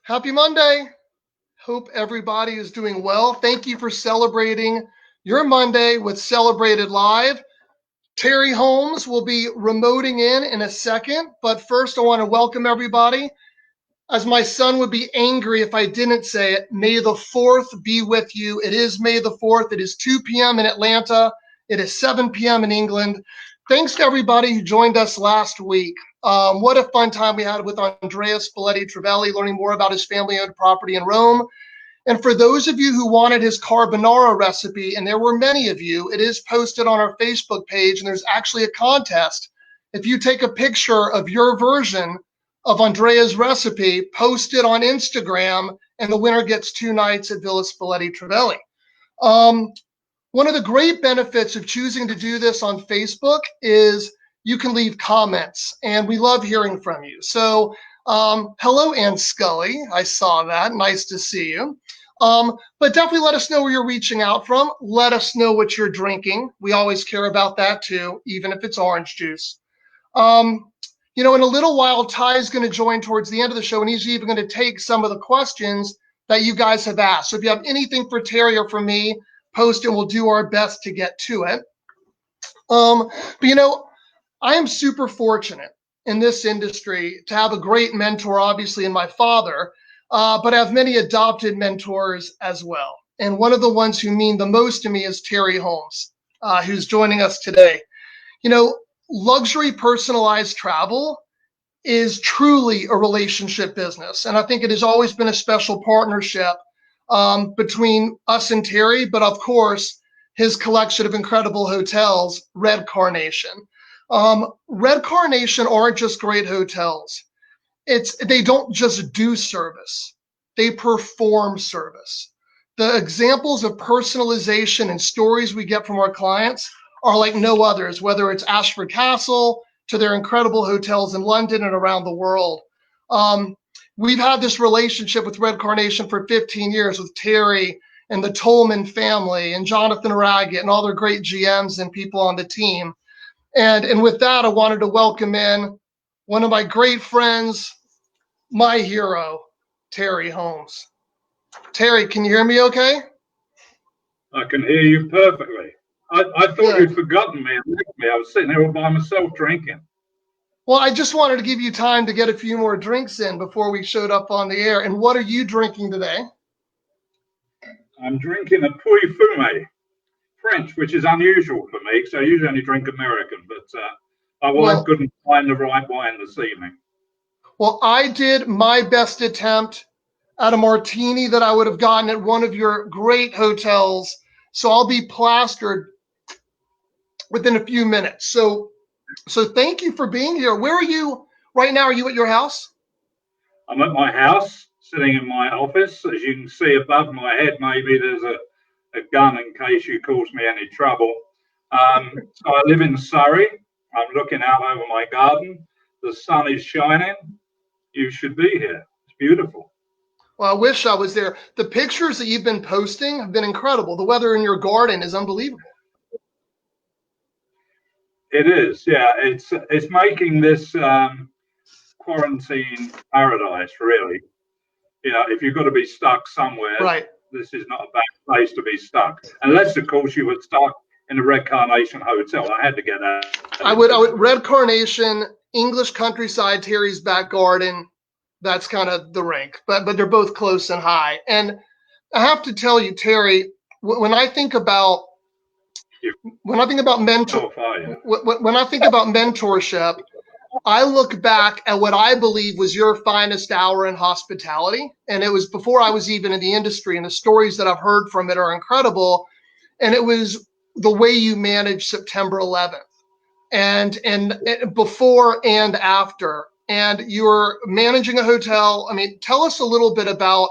Happy Monday. Hope everybody is doing well. Thank you for celebrating your Monday with Celebrated Live. Terry Holmes will be remoting in a second, but first I want to welcome everybody. As my son would be angry if I didn't say it, May the 4th be with you. It is May the 4th. It is 2 p.m. in Atlanta. It is 7 p.m. in England. Thanks to everybody who joined us last week. What a fun time we had with Andrea Spalletti Travelli, learning more about his family-owned property in Rome. And for those of you who wanted his carbonara recipe, and there were many of you, it is posted on our Facebook page, and there's actually a contest. If you take a picture of your version of Andrea's recipe, post it on Instagram, and the winner gets 2 nights at Villa Spalletti Travelli. One of the great benefits of choosing to do this on Facebook is you can leave comments, and we love hearing from you. So hello, Ann Scully. I saw that. Nice to see you. But definitely let us know where you're reaching out from. Let us know what you're drinking. We always care about that too, even if it's orange juice. In a little while, Ty is going to join towards the end of the show, and he's even going to take some of the questions that you guys have asked. So if you have anything for Terry or for me, post and we'll do our best to get to it. I am super fortunate in this industry to have a great mentor, obviously, in my father, but I have many adopted mentors as well. And one of the ones who mean the most to me is Terry Holmes, who's joining us today. Luxury personalized travel is truly a relationship business. And I think it has always been a special partnership between us and Terry, but of course, his collection of incredible hotels, Red Carnation. Red Carnation aren't just great hotels. They don't just do service. They perform service. The examples of personalization and stories we get from our clients are like no others, whether it's Ashford Castle to their incredible hotels in London and around the world. We've had this relationship with Red Carnation for 15 years with Terry and the Tolman family and Jonathan Raggett and all their great GMs and people on the team. And with that, I wanted to welcome in one of my great friends, my hero, Terry Holmes. Terry, can you hear me okay? I can hear you perfectly. I thought you'd forgotten me and left me. I was sitting there all by myself drinking. Well, I just wanted to give you time to get a few more drinks in before we showed up on the air. And what are you drinking today? I'm drinking a Puy Fume, French, which is unusual for me because I usually only drink American, but my wife couldn't find the right wine this evening. Well, I did my best attempt at a martini that I would have gotten at one of your great hotels. So I'll be plastered within a few minutes. So thank you for being here. Where are you right now? Are you at your house? I'm at my house, sitting in my office. As you can see above my head, maybe there's a gun in case you cause me any trouble. So I live in Surrey. I'm looking out over my garden. The sun is shining. You should be here. It's beautiful. Well, I wish I was there. The pictures that you've been posting have been incredible. The weather in your garden is unbelievable. It is, yeah. It's making this quarantine paradise, really. If you've got to be stuck somewhere, right, this is not a bad place to be stuck. Unless, of course, you were stuck in the Red Carnation Hotel. I had to get that. I would Red Carnation, English countryside, Terry's back garden. That's kind of the rank, but they're both close and high. And I have to tell you, Terry, when I think about mentorship, I look back at what I believe was your finest hour in hospitality. And it was before I was even in the industry, and the stories that I've heard from it are incredible. And it was the way you managed September 11th and before and after. And you were managing a hotel. I mean, tell us a little bit about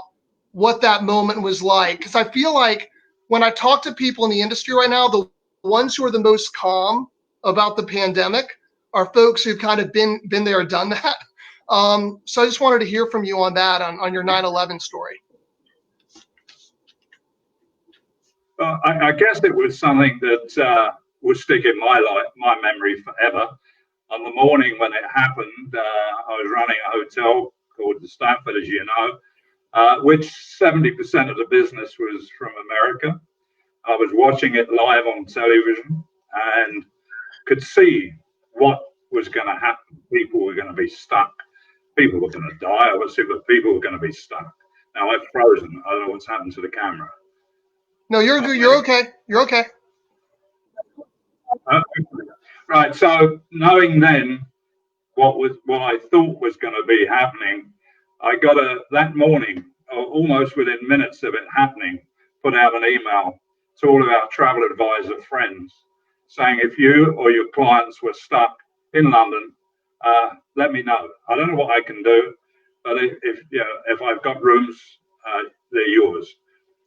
what that moment was like. Because I feel like when I talk to people in the industry right now, the ones who are the most calm about the pandemic are folks who've kind of been there, done that. So I just wanted to hear from you on that, on your 9/11 story. I guess it was something that would stick in my memory forever. On the morning when it happened, I was running a hotel called the Stanford, as you know, which 70% of the business was from America. I was watching it live on television and could see what was going to happen. People were going to be stuck. People were going to die, obviously, but people were going to be stuck. Now I've frozen. I don't know what's happened to the camera. No, you're good. You're okay. You're okay. Right. So knowing then what I thought was going to be happening, I got that morning, almost within minutes of it happening, put out an email to all of our travel advisor friends saying, if you or your clients were stuck in London, let me know. I don't know what I can do, but if I've got rooms, they're yours.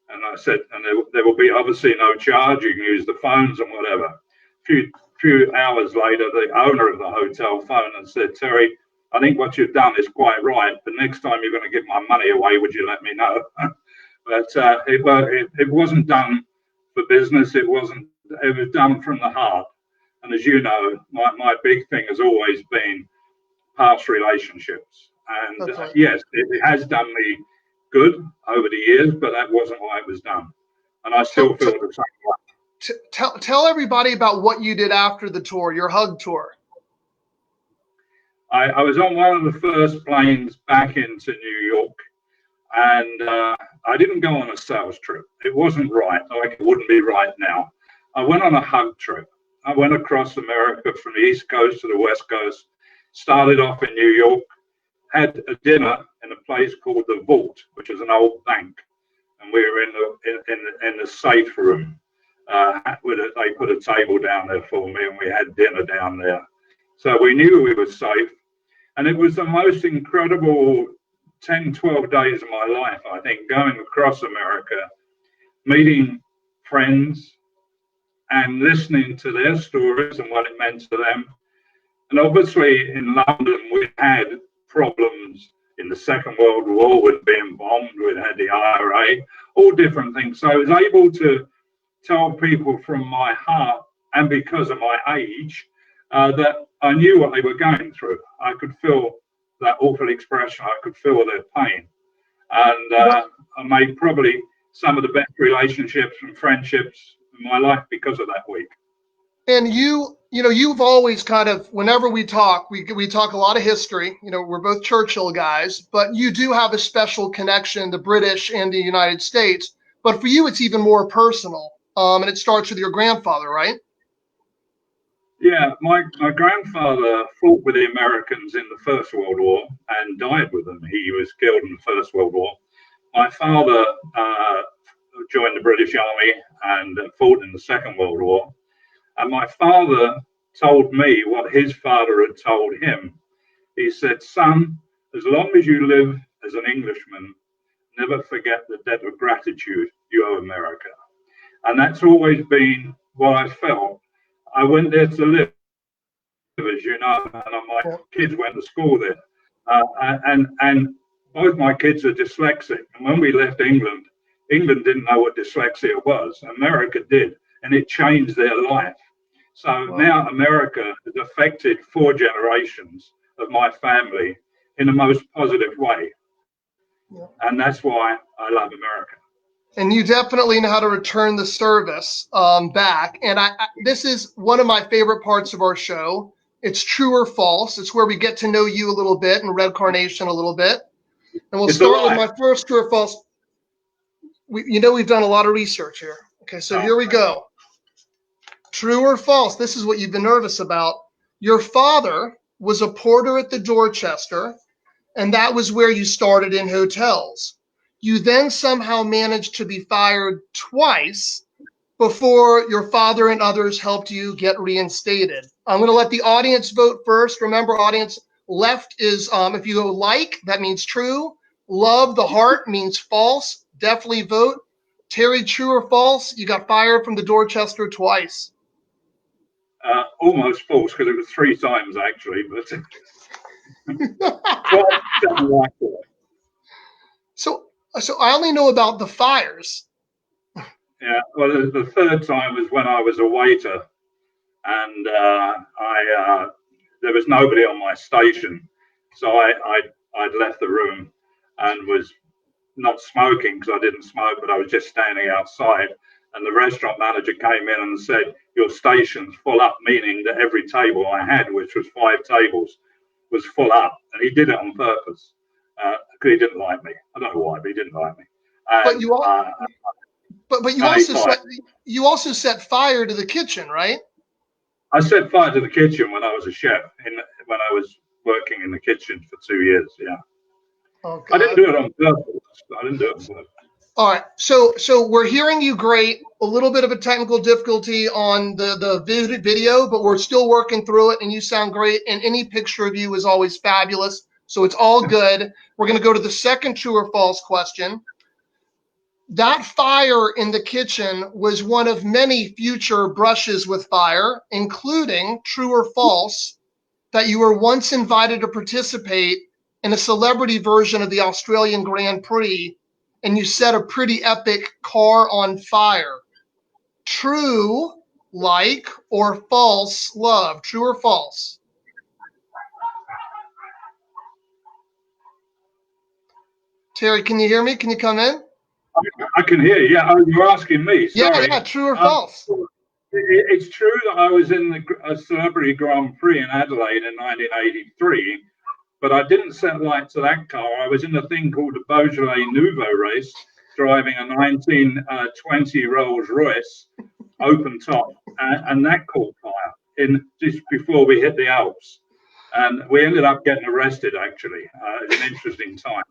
And I said, and there will be obviously no charge. You can use the phones and whatever. Few hours later, the owner of the hotel phoned and said, Terry, I think what you've done is quite right. But next time you're going to give my money away, would you let me know? But it wasn't done for business. It was done from the heart. And as you know, my big thing has always been past relationships. And Right. yes, it has done me good over the years, but that wasn't why it was done. And I still feel the same way. Tell everybody about what you did after the tour, your hug tour. I was on one of the first planes back into New York, and I didn't go on a sales trip. It wasn't right, like it wouldn't be right now. I went on a hug trip. I went across America from the East Coast to the West Coast, started off in New York, had a dinner in a place called the Vault, which is an old bank, and we were in the safe room. They put a table down there for me, and we had dinner down there. So we knew we were safe, and it was the most incredible 10, 12 days of my life, I think, going across America, meeting friends and listening to their stories and what it meant to them. And obviously in London, we had problems in the Second World War with being bombed, we had the IRA, all different things. So I was able to tell people from my heart, and because of my age, that I knew what they were going through. I could feel that awful expression. I could feel their pain. And I made probably some of the best relationships and friendships in my life because of that week. And you've always kind of, whenever we talk a lot of history. We're both Churchill guys, but you do have a special connection to British and the United States. But for you, it's even more personal. And it starts with your grandfather, right? Yeah, my grandfather fought with the Americans in the First World War and died with them. He was killed in the First World War. My father joined the British Army and fought in the Second World War. And my father told me what his father had told him. He said, son, as long as you live as an Englishman, never forget the debt of gratitude you owe America. And that's always been what I felt. I went there to live, as you know, and my kids went to school there. And both my kids are dyslexic. And when we left England, England didn't know what dyslexia was. America did, and it changed their life. So now America has affected 4 generations of my family in the most positive way. Yeah. And that's why I love America. And you definitely know how to return the service back. And this is one of my favorite parts of our show. It's true or false. It's where we get to know you a little bit and Red Carnation a little bit. And we'll start with my first true or false. We've done a lot of research here. Okay, so here we go. True or false? This is what you've been nervous about. Your father was a porter at the Dorchester, and that was where you started in hotels. You then somehow managed to be fired twice before your father and others helped you get reinstated. I'm going to let the audience vote first. Remember, audience, left is if you go like, that means true. Love, the heart, means false. Definitely vote. Terry, true or false? You got fired from the Dorchester twice. Almost false, because it was 3 times actually, but So I only know about the fires. Yeah, well, the 3rd time was when I was a waiter, and there was nobody on my station, so I'd left the room and was not smoking because I didn't smoke, but I was just standing outside. And the restaurant manager came in and said, "Your station's full up," meaning that every table I had, which was 5 tables, was full up. And he did it on purpose because he didn't like me. I don't know why, but he didn't like me. But And, you all, uh, but and he fired. you also set fire to the kitchen, right? I set fire to the kitchen when I was a chef, when I was working in the kitchen for 2 years. Yeah. Oh I didn't God. do it on purpose. I didn't do it on purpose. All right. So we're hearing you great. A little bit of a technical difficulty on the video, but we're still working through it, and you sound great. And any picture of you is always fabulous. So it's all good. We're going to go to the second true or false question. That fire in the kitchen was one of many future brushes with fire, including true or false that you were once invited to participate in a celebrity version of the Australian Grand Prix and you set a pretty epic car on fire. True, like, or false, love? True or false? Terry, can you hear me? Can you come in? I can hear you. Yeah, oh, you're asking me. Sorry. Yeah, true or Um, false? it's true that I was in the Celebrity Grand Prix in Adelaide in 1983, but I didn't set light to that car. I was in a thing called the Beaujolais Nouveau race, driving a 1920 Rolls Royce open top, and that caught fire in just before we hit the Alps. And we ended up getting arrested, actually. It was an interesting time.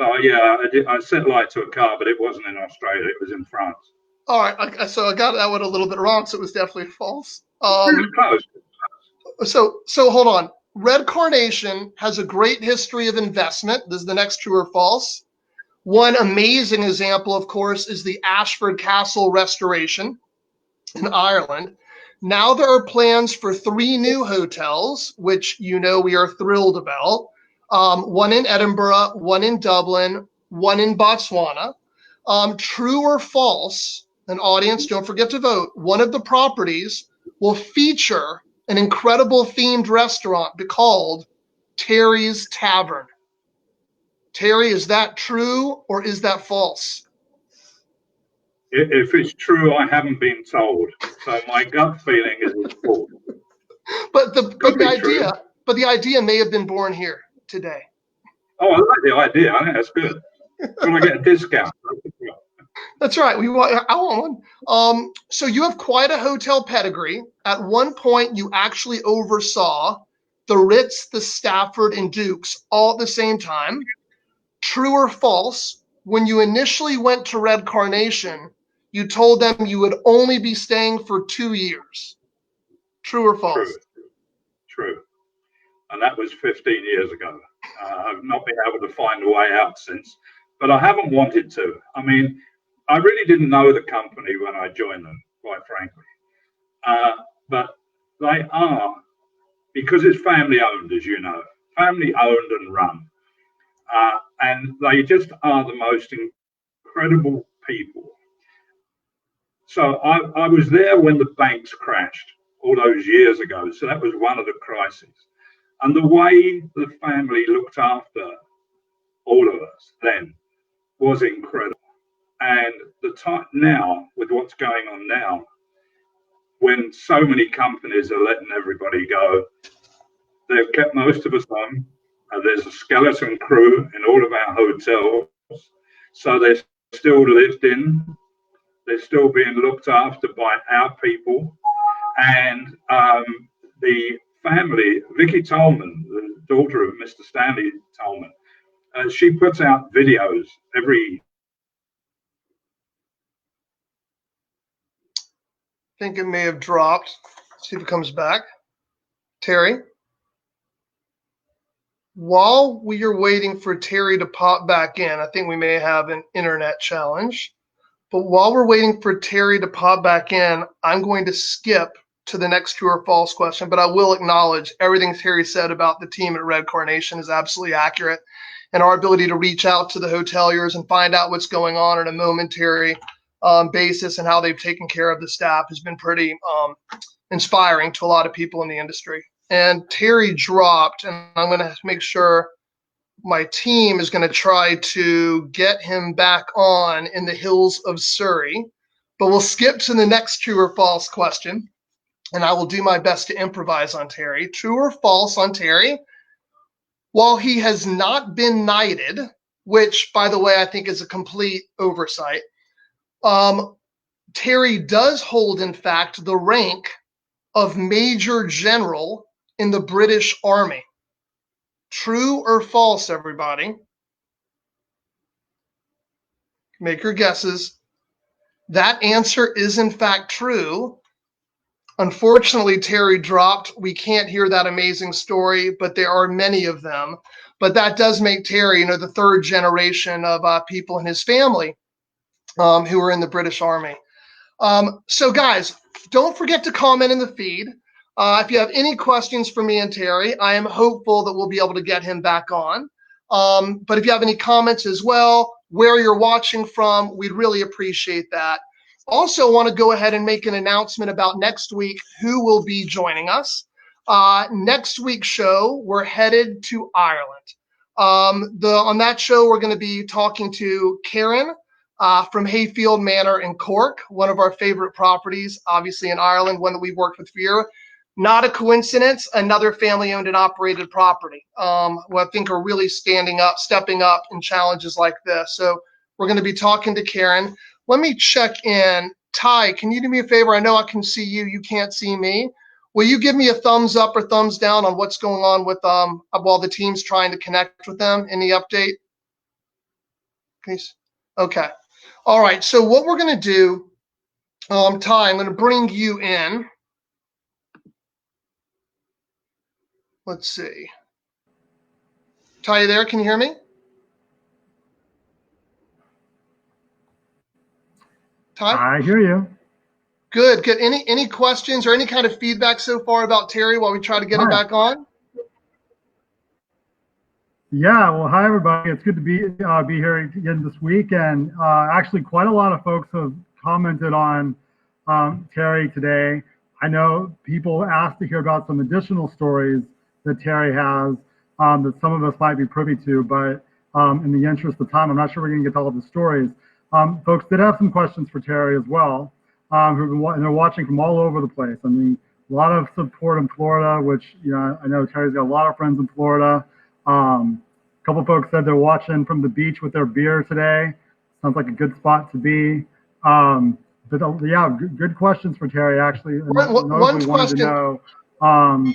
So, yeah, I set light to a car, but it wasn't in Australia. It was in France. All right, so I got that one a little bit wrong, so it was definitely false. Really close. So hold on. Red Carnation has a great history of investment. This is the next true or false. One amazing example, of course, is the Ashford Castle restoration in Ireland. Now there are plans for 3 new hotels, which you know we are thrilled about. One in Edinburgh, one in Dublin, one in Botswana. True or false, an audience, don't forget to vote. One of the properties will feature an incredible themed restaurant called Terry's Tavern. Terry, is that true or is that false? If it's true, I haven't been told. So my gut feeling is it's false. But Could be true. the idea may have been born here today. Oh, I like the idea. I think that's good. Will I get a discount? That's right. I want one. So you have quite a hotel pedigree. At one point, you actually oversaw the Ritz, the Stafford, and Dukes all at the same time. True or false? When you initially went to Red Carnation, you told them you would only be staying for 2 years. True or True, false? true. And that was 15 years ago. I've not been able to find a way out since, but I haven't wanted to. I mean, I really didn't know the company when I joined them, quite frankly. But they are, because it's family owned, as you know, family owned and run. And they just are the most incredible people. So I was there when the banks crashed all those years ago. So that was one of the crises. And the way the family looked after all of us then was incredible. And the time now, with what's going on now, when so many companies are letting everybody go, they've kept most of us on. There's a skeleton crew in all of our hotels. So they're still lived in, they're still being looked after by our people. And the family, Vicky Tolman, the daughter of Mr. Stanley Tolman, she puts out videos every. I think it may have dropped. See if it comes back. Terry? While we are waiting for Terry to pop back in, I think we may have an internet challenge. But while we're waiting for Terry to pop back in, I'm going to skip to the next true or false question, but I will acknowledge everything Terry said about the team at Red Carnation is absolutely accurate. And our ability to reach out to the hoteliers and find out what's going on on a momentary basis and how they've taken care of the staff has been pretty inspiring to a lot of people in the industry. And Terry dropped, and I'm going to make sure my team is going to try to get him back on in the hills of Surrey. But we'll skip to the next true or false question, and I will do my best to improvise on Terry. True or false on Terry? While he has not been knighted, which, by the way, I think is a complete oversight, Terry does hold, in fact, the rank of Major General in the British Army. True or false, everybody? Make your guesses. That answer is, in fact, true. Unfortunately, Terry dropped. We can't hear that amazing story, but there are many of them. But that does make Terry, the third generation of people in his family who are in the British Army. So, guys, don't forget to comment in the feed. If you have any questions for me and Terry, I am hopeful that we'll be able to get him back on. But if you have any comments as well, where you're watching from, we'd really appreciate that. Also, want to go ahead and make an announcement about next week, who will be joining us. Next week's show, we're headed to Ireland. On that show, we're going to be talking to Karen from Hayfield Manor in Cork, one of our favorite properties, obviously in Ireland, one that we've worked with for years. Not a coincidence, another family-owned and operated property who I think are really stepping up in challenges like this. So we're going to be talking to Karen. Let me check in. Ty, can you do me a favor? I know I can see you. You can't see me. Will you give me a thumbs up or thumbs down on what's going on with while the team's trying to connect with them? Any update? Please. Okay. All right. So what we're going to do, Ty, I'm going to bring you in. Let's see. Ty, you there? Can you hear me? Ty? I hear you. Good. Good. Any questions or any kind of feedback so far about Terry while we try to get him back on? Yeah, well, hi everybody. It's good to be here again this week, and actually, quite a lot of folks have commented on Terry today. I know people asked to hear about some additional stories that Terry has that some of us might be privy to, but in the interest of time, I'm not sure we're going to get to all of the stories. Folks did have some questions for Terry as well, and they're watching from all over the place. I mean, a lot of support in Florida, which I know Terry's got a lot of friends in Florida. A couple folks said they're watching from the beach with their beer today. Sounds like a good spot to be. But yeah, good questions for Terry, actually. One question. To know,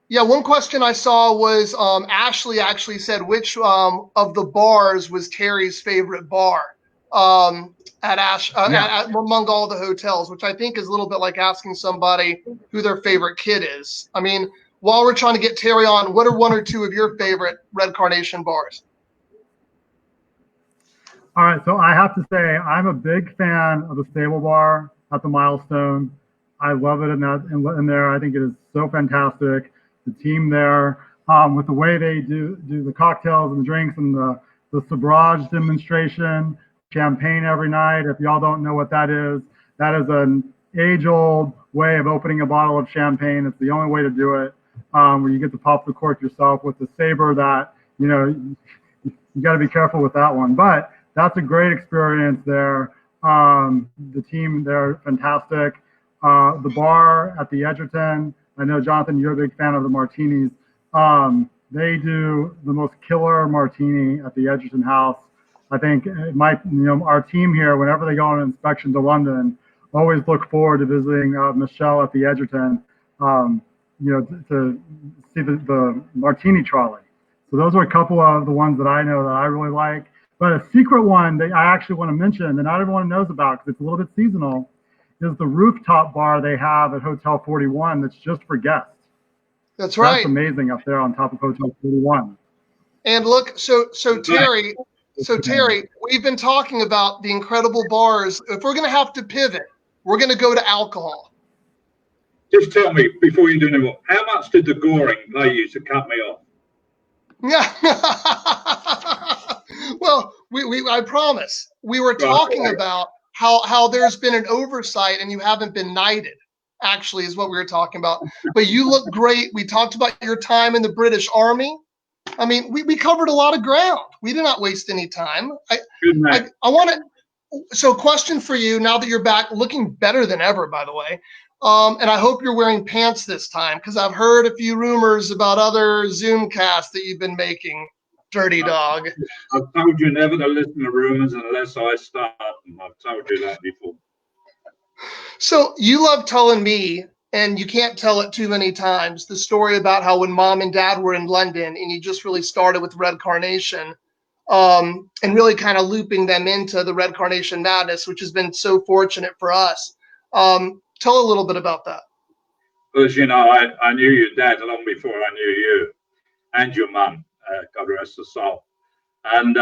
yeah, one question I saw was Ashley actually said which of the bars was Terry's favorite bar among all the hotels, which I think is a little bit like asking somebody who their favorite kid is. I mean, while we're trying to get Terry on, what are one or two of your favorite Red Carnation bars? All right, so I have to say I'm a big fan of the Stable Bar at the Milestone. I love it in there. I think it is so fantastic. The team there, with the way they do the cocktails and the drinks and the Sabrage demonstration, champagne every night. If y'all don't know what that is an age-old way of opening a bottle of champagne. It's the only way to do it, where you get to pop the cork yourself with the saber that, you got to be careful with that one. But that's a great experience there. The team, they're fantastic. The bar at the Edgerton, I know, Jonathan, you're a big fan of the martinis. They do the most killer martini at the Edgerton House. I think our team here, whenever they go on an inspection to London, always look forward to visiting Michelle at the Edgerton, to see the martini trolley. So those are a couple of the ones that I know that I really like. But a secret one that I actually want to mention that not everyone knows about because it's a little bit seasonal is the rooftop bar they have at Hotel 41 that's just for guests. That's right. That's amazing up there on top of Hotel 41. And look, so Terry, we've been talking about the incredible bars. If we're going to have to pivot, we're going to go to alcohol. Just tell me before you do anymore, how much did the Goring pay you to cut me off? Yeah. Well, I promise. We were talking about how there's been an oversight and you haven't been knighted, actually, is what we were talking about. But you look great. We talked about your time in the British Army. I mean, we covered a lot of ground. We did not waste any time. Good man. I want to. So, question for you now that you're back, looking better than ever, by the way. And I hope you're wearing pants this time because I've heard a few rumors about other Zoom casts that you've been making. Dirty dog. I've told you never to listen to rumors unless I start them. I've told you that before. So you love telling me, and you can't tell it too many times, the story about how when mom and dad were in London and you just really started with Red Carnation, and really kind of looping them into the Red Carnation madness, which has been so fortunate for us. Tell a little bit about that. Because, you know, I knew your dad long before I knew you and your mum, God rest her soul. And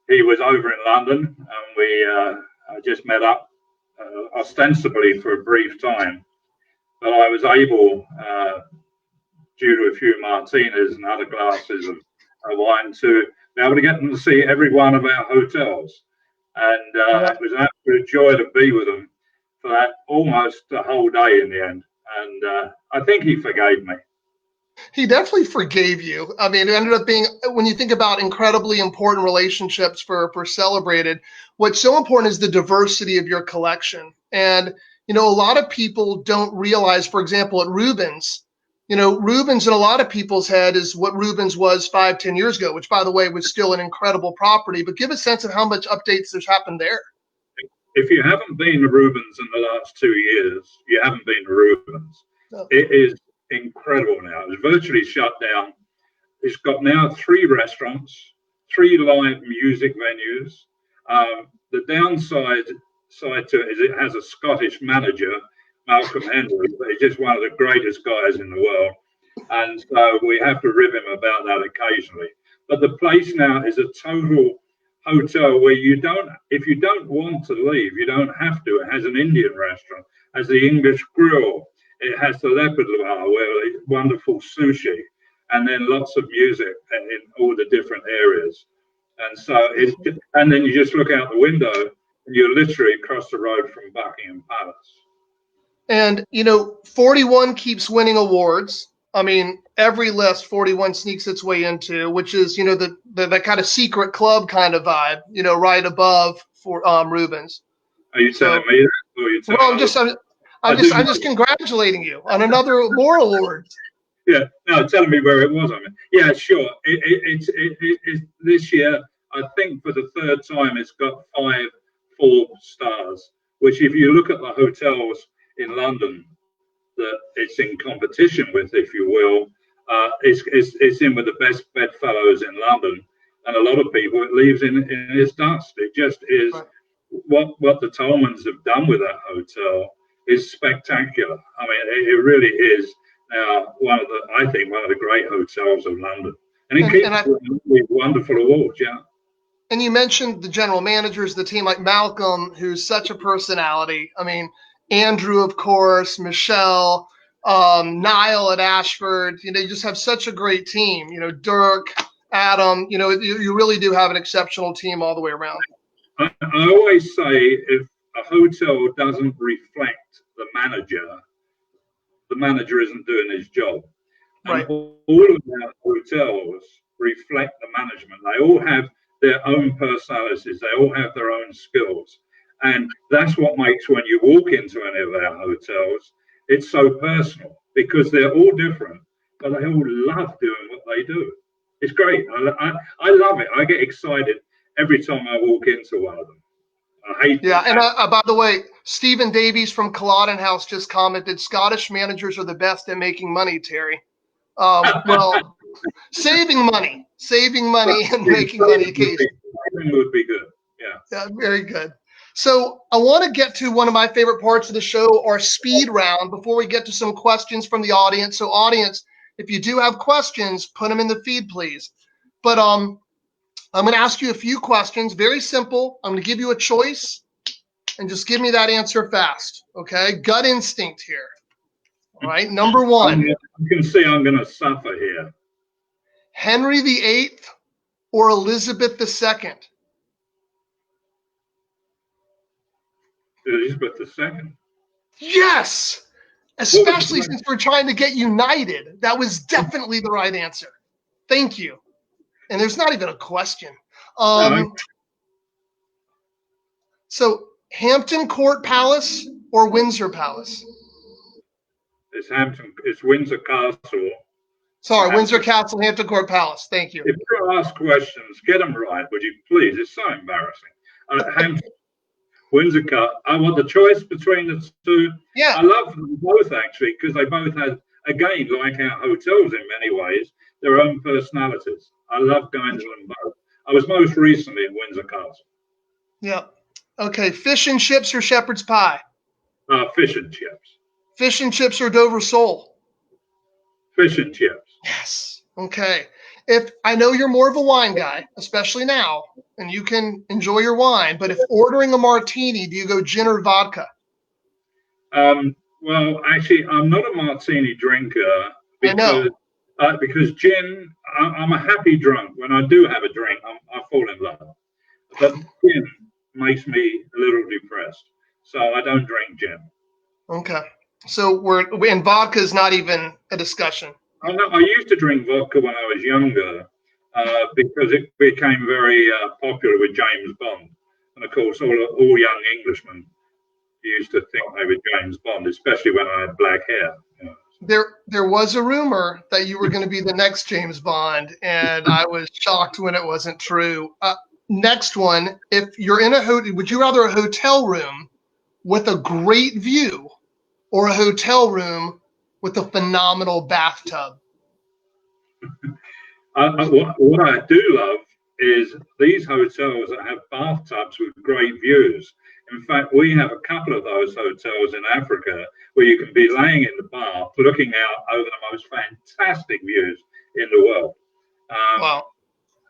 he was over in London, and we just met up ostensibly for a brief time. But I was able, due to a few martinis and other glasses of wine, to be able to get them to see every one of our hotels. And it was an absolute joy to be with them for that almost a whole day in the end. And I think he forgave me. He definitely forgave you. I mean, it ended up being, when you think about incredibly important relationships for Celebrated, what's so important is the diversity of your collection. And, you know, a lot of people don't realize, for example, at Rubens, you know, Rubens in a lot of people's head is what Rubens was 5, 10 years ago, which, by the way, was still an incredible property. But give a sense of how much updates there's happened there. If you haven't been to Rubens in the last 2 years, you haven't been to Rubens. No. It is incredible now. It's virtually shut down. It's got now 3 restaurants, 3 live music venues. The downside to it is it has a Scottish manager, Malcolm Henry, but he's just one of the greatest guys in the world. And so we have to rib him about that occasionally. But the place now is a total hotel where you don't, if you don't want to leave, you don't have to. It has an Indian restaurant, has the English grill, it has the leopard bar where wonderful sushi, and then lots of music in all the different areas. And so it's, and then you just look out the window and you're literally across the road from Buckingham Palace. And, you know, 41 keeps winning awards. I mean, every list 41 sneaks its way into, which is, you know, the kind of secret club kind of vibe, you know, right above for Rubens. Are you telling me that? Or are you telling well, I'm just congratulating you on another more awards. Yeah, no, telling me where it was. I mean, yeah, sure. It's this year. I think for the 3rd time, it's got 5 full stars. Which, if you look at the hotels in London that it's in competition with, if you will, it's in with the best bedfellows in London, and a lot of people it leaves in its dust. It just is. Right. What the Tolmans have done with that hotel is spectacular. I mean, it really is now I think one of the great hotels of London, and it keeps winning wonderful awards. Yeah. And you mentioned the general managers, the team like Malcolm, who's such a personality. I mean, Andrew, of course, Michelle, Niall at Ashford. You know, you just have such a great team. You know, Dirk, Adam. You know, you really do have an exceptional team all the way around. I always say if a hotel doesn't reflect the manager isn't doing his job. Right. And all of our hotels reflect the management. They all have their own personalities. They all have their own skills. And that's what makes when you walk into any of our hotels, it's so personal because they're all different, but they all love doing what they do. It's great. I love it. I get excited every time I walk into one of them. I hate Yeah, and by the way, Stephen Davies from Culloden House just commented, Scottish managers are the best at making money, Terry. Well, saving money and making money occasionally. Would be good. Yeah, very good. So I want to get to one of my favorite parts of the show, our speed round, before we get to some questions from the audience. So audience, if you do have questions, put them in the feed, please. But I'm going to ask you a few questions, very simple. I'm going to give you a choice and just give me that answer fast, okay? Gut instinct here. All right, number 1. You can see I'm going to suffer here. Henry VIII or Elizabeth II? Elizabeth II. Yes! Especially since we're trying to get united. That was definitely the right answer. Thank you. And there's not even a question. No, So Hampton Court Palace or Windsor Palace? it's Windsor Castle. Sorry, Windsor Hampton. Castle, Hampton Court Palace. Thank you. If you ask questions, get them right, would you please? It's so embarrassing. Hampton, Windsor Castle. I want the choice between the two. Yeah. I love them both actually because they both had, again, like our hotels in many ways, their own personalities. I love going to them both. I was most recently in Windsor Castle. Yeah. Okay. Fish and chips or shepherd's pie? Fish and chips. Fish and chips or Dover sole? Fish and chips. Yes. Okay. If I know you're more of a wine guy, especially now, and you can enjoy your wine, but if ordering a martini, do you go gin or vodka? Well, actually, I'm not a martini drinker I know. because gin. I'm a happy drunk. When I do have a drink, I fall in love. But gin makes me a little depressed, so I don't drink gin. Okay. So and vodka is not even a discussion. I used to drink vodka when I was younger because it became very popular with James Bond, and of course, all young Englishmen used to think they were James Bond, especially when I had black hair. You know. There was a rumor that you were going to be the next James Bond, and I was shocked when it wasn't true. Next one, if you're in a hotel, would you rather a hotel room with a great view or a hotel room with a phenomenal bathtub? What I do love is these hotels that have bathtubs with great views. In fact, we have a couple of those hotels in Africa where you can be laying in the bath looking out over the most fantastic views in the world. Wow.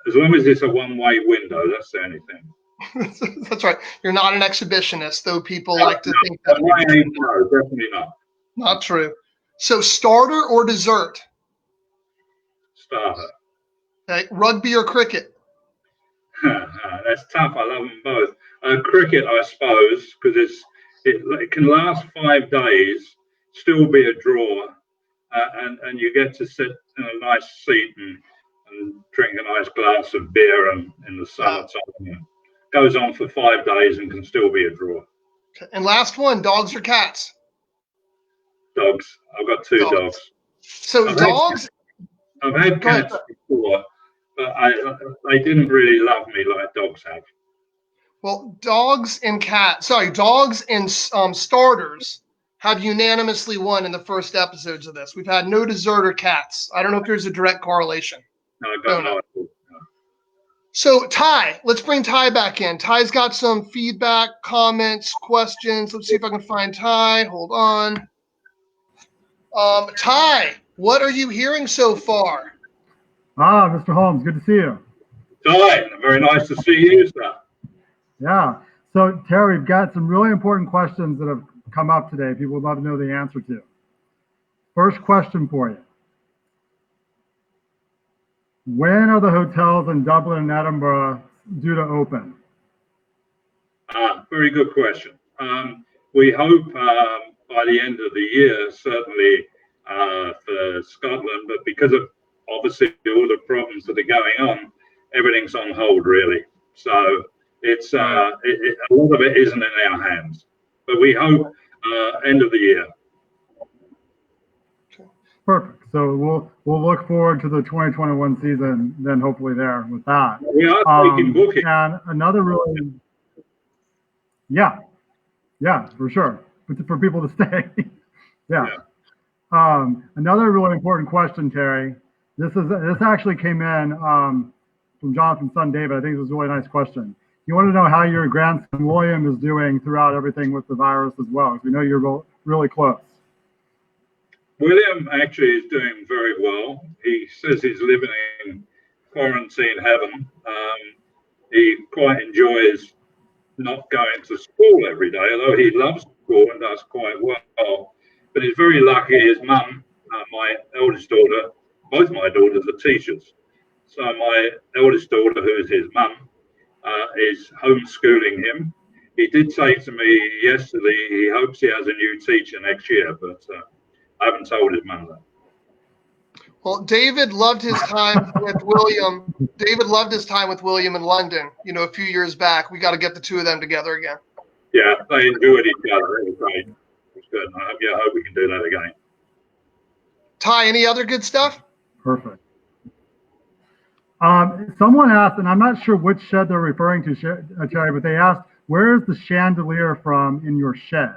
As long as it's a one-way window, that's the only thing. That's right. You're not an exhibitionist, though people like to think that. No, definitely not. Not true. So starter or dessert? Starter. Okay. Rugby or cricket? That's tough. I love them both. Cricket, I suppose, because it can last 5 days, still be a draw, and you get to sit in a nice seat and drink a nice glass of beer and in the summertime. Goes on for 5 days and can still be a draw. Okay. And last one, dogs or cats? Dogs. I've got two dogs. So dogs. I've had cats before, but they didn't really love me like dogs have. Well, dogs and starters have unanimously won in the first episodes of this. We've had no dessert or cats. I don't know if there's a direct correlation. No, I don't know. So Ty, let's bring Ty back in. Ty's got some feedback, comments, questions. Let's see if I can find Ty. Hold on. Ty, what are you hearing so far? Mr. Holmes, good to see you. Ty, very nice to see you, sir. Yeah. So, Terry, we've got some really important questions that have come up today. People would love to know the answer to. First question for you. When are the hotels in Dublin and Edinburgh due to open? Very good question. We hope by the end of the year, certainly for Scotland, but because of obviously all the problems that are going on, everything's on hold really. So it's a lot of it isn't in our hands, but we hope end of the year. Perfect. So we'll look forward to the 2021 season, then hopefully there with that. We are taking booking. And another really, yeah, for sure, for people to stay. Yeah. Another really important question, Terry. This actually came in from Jonathan's son David. I think this is a really nice question. You want to know how your grandson William is doing throughout everything with the virus as well, because we know you're really close. William actually is doing very well. He says he's living in quarantine heaven. He quite enjoys not going to school every day, although he loves school and does quite well. But he's very lucky. His mum, my eldest daughter, both my daughters are teachers. So my eldest daughter, who is his mum, is homeschooling him. He did say to me yesterday he hopes he has a new teacher next year, but I haven't told his mum that. Well, David loved his time with William. David loved his time with William in London, a few years back. We got to get the two of them together again. Yeah, they enjoyed each other. It was great. It was good. I hope we can do that again. Ty, any other good stuff? Perfect. Someone asked, and I'm not sure which shed they're referring to, Terry, but they asked, where is the chandelier from in your shed?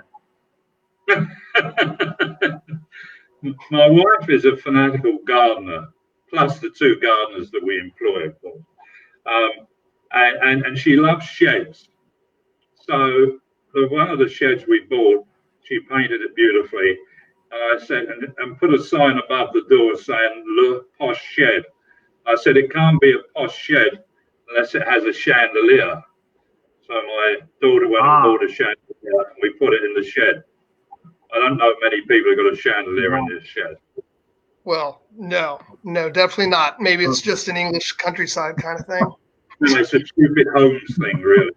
My wife is a fanatical gardener, plus the two gardeners that we employ, of course. And she loves sheds. So one of the sheds we bought, she painted it beautifully. And I said, and put a sign above the door saying, "Le posh shed." I said, it can't be a posh shed unless it has a chandelier. So my daughter went and bought a chandelier and we put it in the shed. I don't know if many people have got a chandelier in this shed. Well, no, definitely not. Maybe it's just an English countryside kind of thing. It's a stupid Holmes thing, really.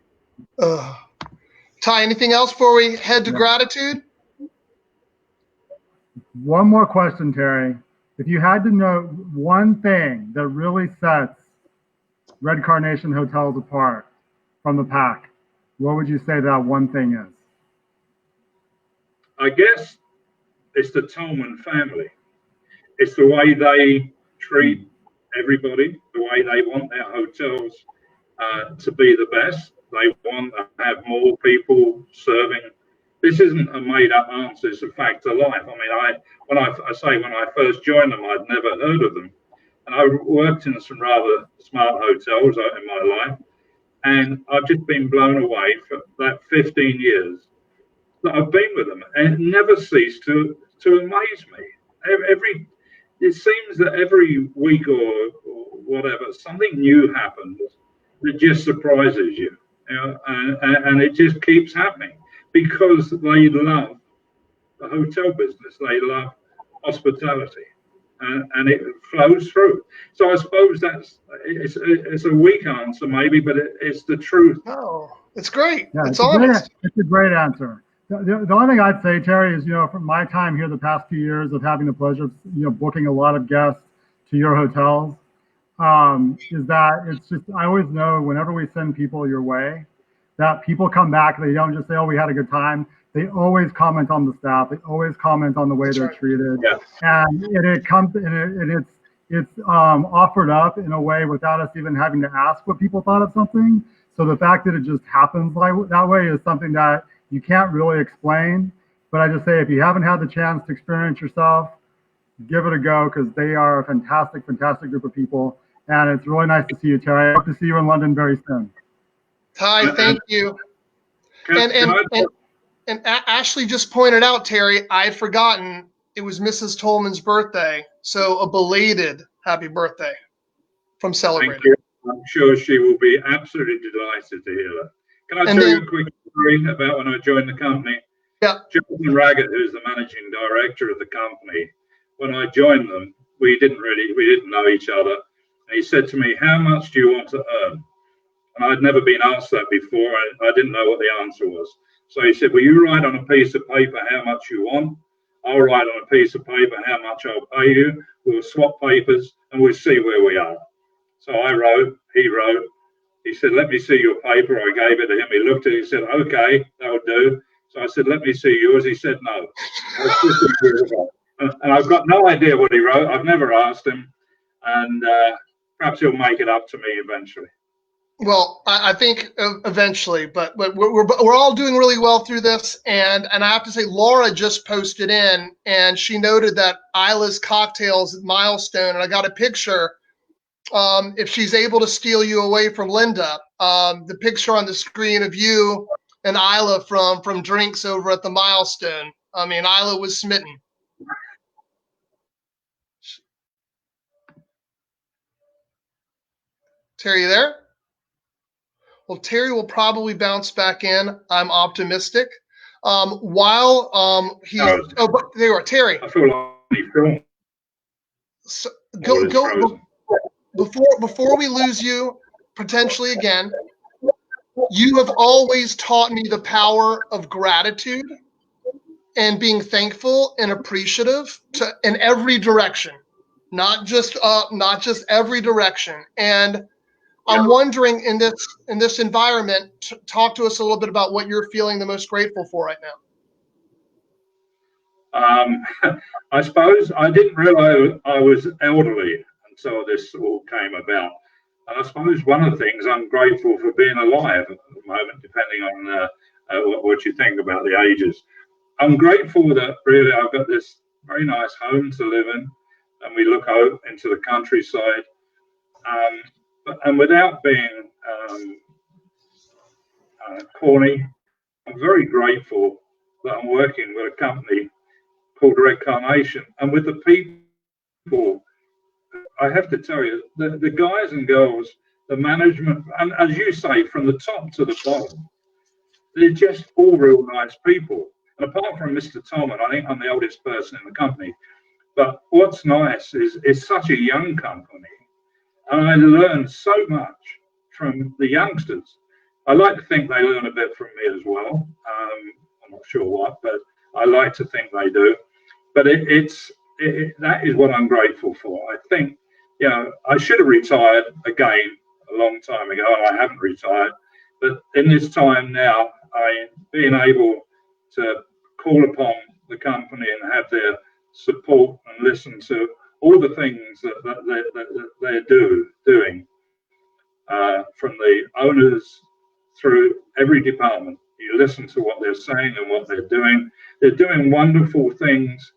Ty, anything else before we head to gratitude? One more question, Terry. If you had to know one thing that really sets Red Carnation Hotels apart from the pack, what would you say that one thing is? I guess it's the Tolman family. It's the way they treat everybody, the way they want their hotels to be the best. They want to have more people serving. This isn't a made-up answer; it's a fact of life. I mean, when I first joined them, I'd never heard of them, and I worked in some rather smart hotels in my life, and I've just been blown away for that 15 years that I've been with them, and it never ceased to amaze me. It seems that every week or whatever, something new happens that just surprises you, and it just keeps happening because they love the hotel business, they love hospitality, and it flows through. So I suppose it's a weak answer maybe, but it's the truth. No, it's great. Yeah, it's honest. It's a great answer. The only thing I'd say, Terry, is, from my time here the past few years of having the pleasure of, booking a lot of guests to your hotels, is that it's just, I always know whenever we send people your way, that people come back, they don't just say, "Oh, we had a good time." They always comment on the staff. They always comment on the way they're treated. Yeah. And it comes, and it's offered up in a way without us even having to ask what people thought of something. So the fact that it just happens that way is something that you can't really explain. But I just say, if you haven't had the chance to experience yourself, give it a go, because they are a fantastic, fantastic group of people. And it's really nice to see you, Terry. I hope to see you in London very soon. Ty, thank you. And Ashley just pointed out, Terry, I had forgotten it was Mrs. Tolman's birthday. So a belated happy birthday from Celebrated. Thank you. I'm sure she will be absolutely delighted to hear that. Can I tell you a quick story about when I joined the company? Yeah. Jonathan Raggett, who's the managing director of the company, when I joined them, we didn't know each other. And he said to me, "How much do you want to earn?" And I'd never been asked that before. I didn't know what the answer was. So he said, "Will you write on a piece of paper how much you want? I'll write on a piece of paper how much I'll pay you. We'll swap papers and we'll see where we are." So I wrote, he wrote. He said, "Let me see your paper." I gave it to him. He looked at it. He said, "Okay, that'll do." So I said, "Let me see yours." He said, "No." And I've got no idea what he wrote. I've never asked him. And perhaps he'll make it up to me eventually. Well, I think eventually, but we're all doing really well through this, and I have to say, Laura just posted in, and she noted that Isla's cocktails at Milestone, and I got a picture. If she's able to steal you away from Linda, the picture on the screen of you and Isla from drinks over at the Milestone. I mean, Isla was smitten. Terry, you there? Well, Terry will probably bounce back in. I'm optimistic. While he's but there you are, Terry. I feel like he filmed. So, go before we lose you potentially again. You have always taught me the power of gratitude and being thankful and appreciative in every direction. not just up, not just every direction. And Yeah. I'm wondering in this environment, talk to us a little bit about what you're feeling the most grateful for right now. I suppose I didn't realise I was elderly until this all came about. And I suppose one of the things I'm grateful for being alive at the moment, depending on what you think about the ages. I'm grateful that really I've got this very nice home to live in, and we look out into the countryside. And without being corny, I'm very grateful that I'm working with a company called Red Carnation, and with the people, I have to tell you, the guys and girls, the management, and as you say, from the top to the bottom, they're just all real nice people. And apart from Mr. Tom, and I think I'm the oldest person in the company, but what's nice is it's such a young company, and I learn so much from the youngsters. I like to think they learn a bit from me as well. I'm not sure what, but I like to think they do. But that is what I'm grateful for. I think, I should have retired again a long time ago, and I haven't retired. But in this time now, being able to call upon the company and have their support and listen to all the things that they're doing, from the owners through every department. You listen to what they're saying and what they're doing. They're doing wonderful things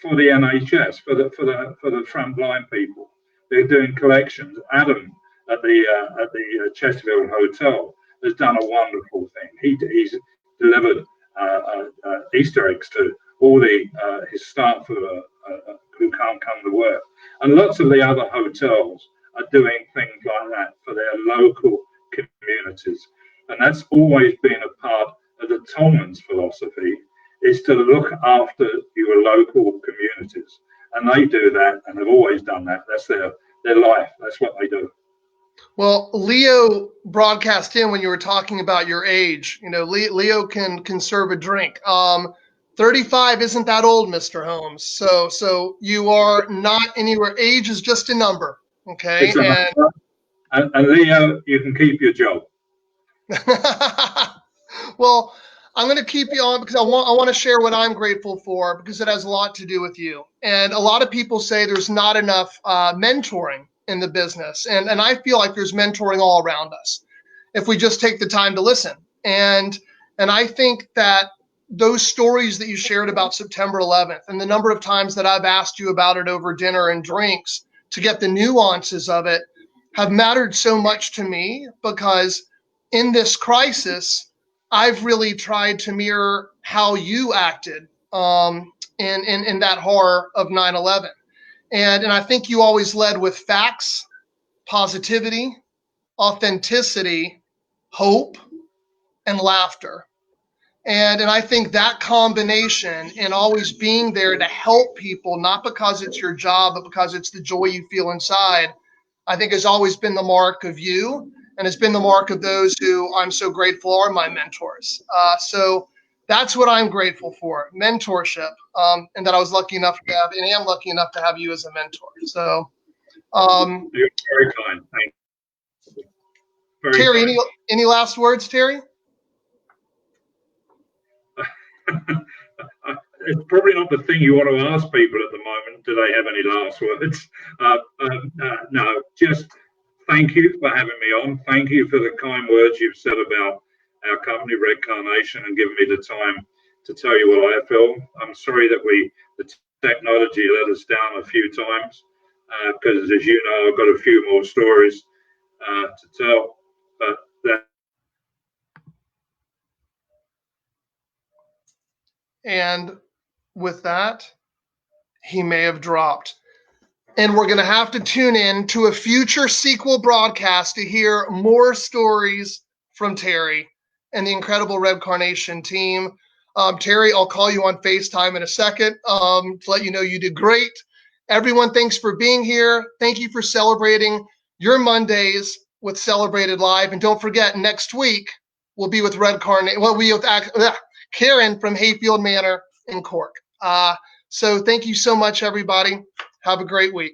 for the NHS, for the frontline people. They're doing collections. Adam at the Chesterfield Hotel has done a wonderful thing. He's delivered Easter eggs to all his staff who can't come to work, and lots of the other hotels are doing things like that for their local communities. And that's always been a part of the Tolman's philosophy, is to look after your local communities. And they do that and have always done that. That's their life. That's what they do. Well, Leo broadcast in when you were talking about your age. Leo can serve a drink. 35 isn't that old, Mr. Holmes. So you are not anywhere. Age is just a number. Okay. It's a number. And Leo, you can keep your job. Well, I'm going to keep you on because I want to share what I'm grateful for, because it has a lot to do with you. And a lot of people say there's not enough mentoring in the business. And I feel like there's mentoring all around us if we just take the time to listen. And I think that those stories that you shared about September 11th and the number of times that I've asked you about it over dinner and drinks to get the nuances of it have mattered so much to me, because in this crisis, I've really tried to mirror how you acted in that horror of 9/11. And I think you always led with facts, positivity, authenticity, hope, and laughter. And I think that combination and always being there to help people, not because it's your job, but because it's the joy you feel inside, I think has always been the mark of you, and has been the mark of those who I'm so grateful are my mentors. So that's what I'm grateful for, mentorship, and that I was lucky enough to have, and am lucky enough to have you as a mentor. So, You're very kind. Thank you. Very Terry, kind. any last words, Terry? It's probably not the thing you want to ask people at the moment. Do they have any last words? No, just thank you for having me on. Thank you for the kind words you've said about our company, Red Carnation, and giving me the time to tell you what I feel. I'm sorry that the technology let us down a few times, because as you know, I've got a few more stories to tell. But And with that, he may have dropped. And we're going to have to tune in to a future sequel broadcast to hear more stories from Terry and the incredible Red Carnation team. Terry, I'll call you on FaceTime in a second to let you know you did great. Everyone, thanks for being here. Thank you for celebrating your Mondays with Celebrated Live. And don't forget, next week, we'll be with Red Carnation. Well, we with Karen from Hayfield Manor in Cork. So thank you so much, everybody. Have a great week.